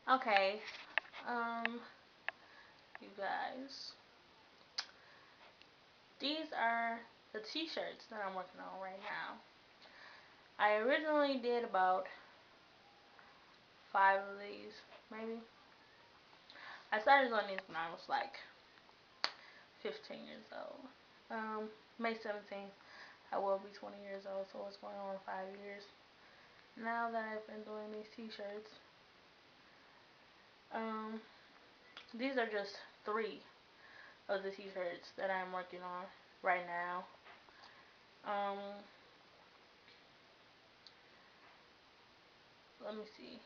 Okay, you guys, these are the t-shirts that I'm working on right now. I originally did about 5 of these, maybe. I started doing these when I was like 15 years old. May 17th, I will be 20 years old, so it's going on 5 years. Now that I've been doing these t-shirts, um, these are just 3 of the t-shirts that I'm working on right now. Um, let me see.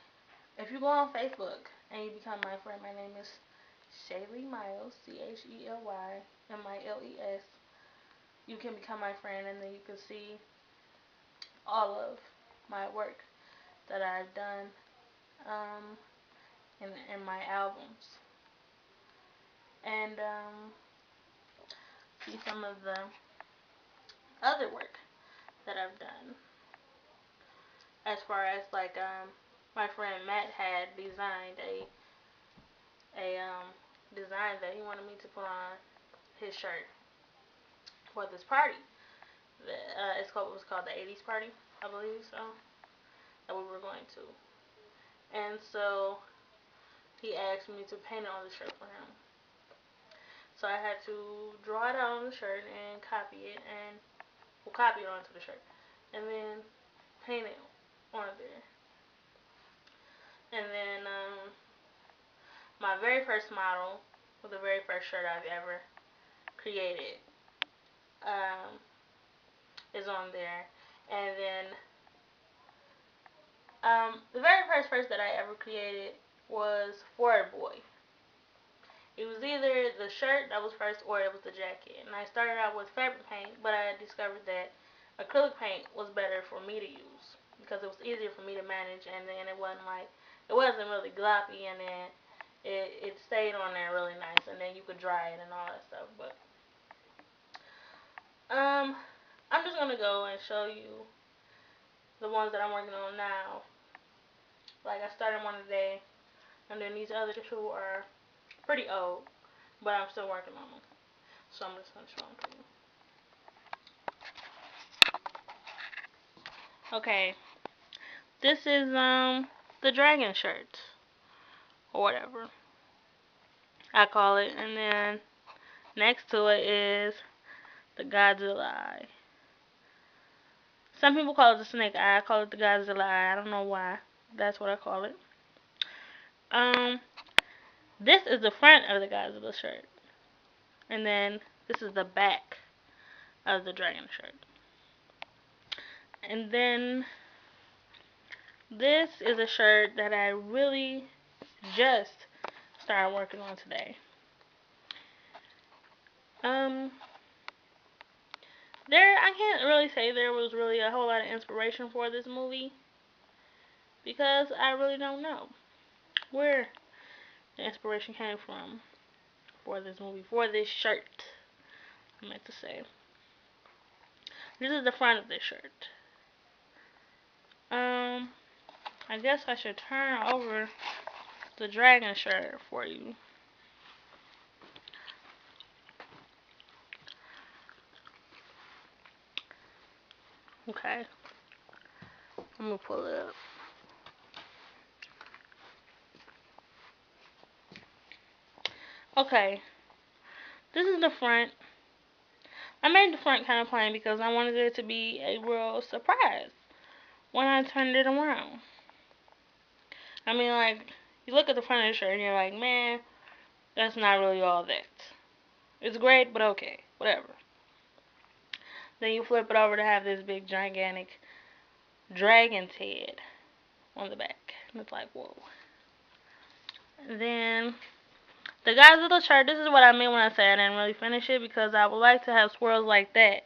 If you go on Facebook and you become my friend, my name is Shaylee Miles, CHELYMILES. You can become my friend, and then you can see all of my work that I've done um, in my albums, and see some of the other work that I've done. As far as like my friend Matt had designed a design that he wanted me to put on his shirt for this party. It was called the 80s party, I believe so, that we were going to. And so he asked me to paint it on the shirt for him. So I had to draw it out on the shirt and copy it, and we'll copy it onto the shirt, and then paint it on there. And then my very first model for the very first shirt I've ever created um, is on there. And then the very first person that I ever created was Ford Boy. It was either the shirt that was first or it was the jacket. And I started out with fabric paint, but I discovered that acrylic paint was better for me to use because it was easier for me to manage, and then it wasn't really gloppy, and then it stayed on there really nice, and then you could dry it and all that stuff. But um, I'm just gonna go and show you the ones that I'm working on now. Like I started one today, and then these other two are pretty old, but I'm still working on them. So I'm just gonna show them to you. Okay, this is the dragon shirt or whatever I call it, and then next to it is the Godzilla eye. Some people call it the snake eye. I call it the Godzilla eye. I don't know why. That's what I call it. Um, this is the front of the Godzilla shirt, and then this is the back of the dragon shirt. And then this is a shirt that I really just started working on today. Um, I can't really say there was really a whole lot of inspiration for this movie because I really don't know where the inspiration came from for this movie, for this shirt. I meant to say. This is the front of this shirt. Um, I guess I should turn over the dragon shirt for you. Okay, I'm gonna pull it up. Okay, this is the front. I made the front kind of plain because I wanted it to be a real surprise when I turned it around. I mean, like, you look at the front of the shirt and you're like, man, that's not really all that. It's great, but okay, whatever. Then you flip it over to have this big, gigantic dragon's head on the back. And it's like, whoa. Then, the Godzilla shirt, this is what I mean when I say I didn't really finish it because I would like to have swirls like that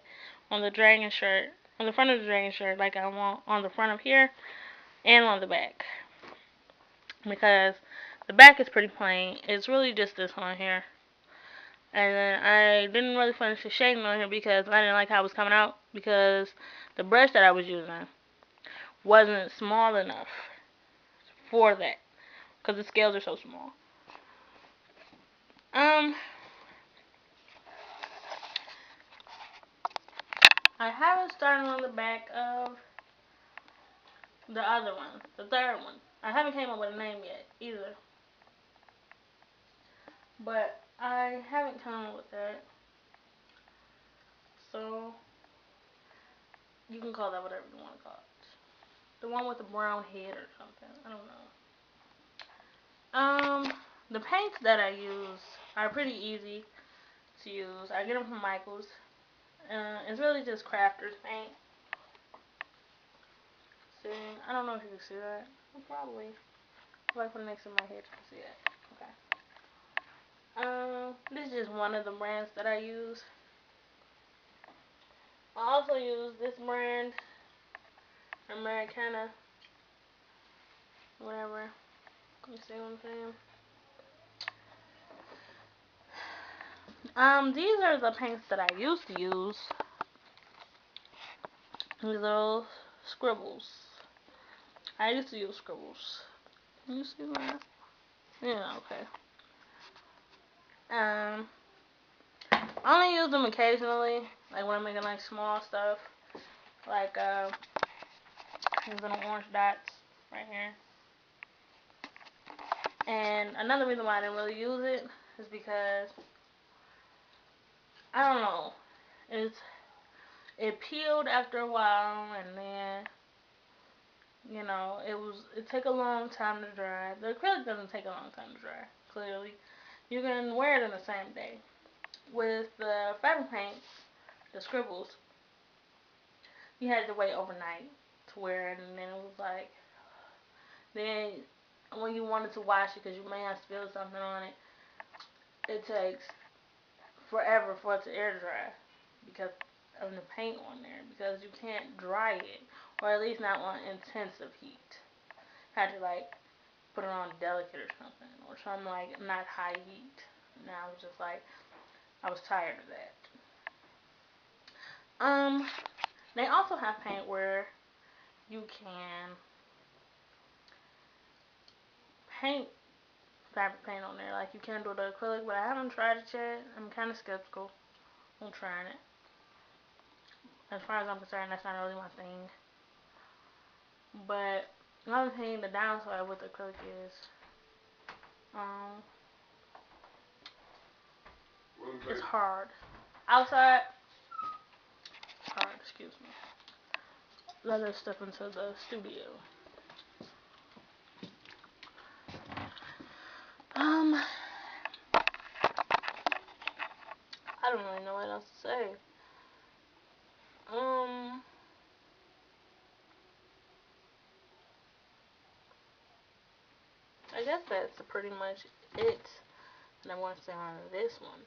on the dragon shirt, on the front of the dragon shirt, like I want on the front of here and on the back. Because the back is pretty plain. It's really just this on here. And then I didn't really finish the shading on here because I didn't like how it was coming out because the brush that I was using wasn't small enough for that. because the scales are so small. I haven't started on the back of the other one, the third one. I haven't came up with a name yet either, but I haven't come up with that. So you can call that whatever you want to call it. The one with the brown head or something. I don't know. The paints that I use are pretty easy to use. I get them from Michaels. It's really just crafters paint. See, I don't know if you can see that. Probably. If I put it next to my head, you can see that. Okay. This is just one of the brands that I use. I also use this brand, Americana, whatever. You see what I'm saying? These are the paints that I used to use. These little scribbles. I used to use scribbles. Can you see that? Yeah, okay. I only use them occasionally, like when I'm making like small stuff, like these little orange dots right here. And another reason why I didn't really use it is because I don't know, it peeled after a while, and then it took a long time to dry. The acrylic doesn't take a long time to dry. Clearly, you can wear it in the same day. With the fabric paint, the scribbles, you had to wait overnight to wear it, and then it was like, then when you wanted to wash it because you may have spilled something on it, it takes forever for it to air dry because of the paint on there, because you can't dry it, or at least not on intensive heat. Had to like put it on delicate or something like not high heat. And I was just like, I was tired of that. They also have paint where you can paint fabric paint on there, like you can do the acrylic, but I haven't tried it yet. I'm kind of skeptical on trying it. As far as I'm concerned, that's not really my thing. But another thing, the downside with acrylic is, it's hard. Outside, it's hard. Excuse me. Let us step into the studio. I don't really know what else to say. I guess that's pretty much it that I want to say on this one.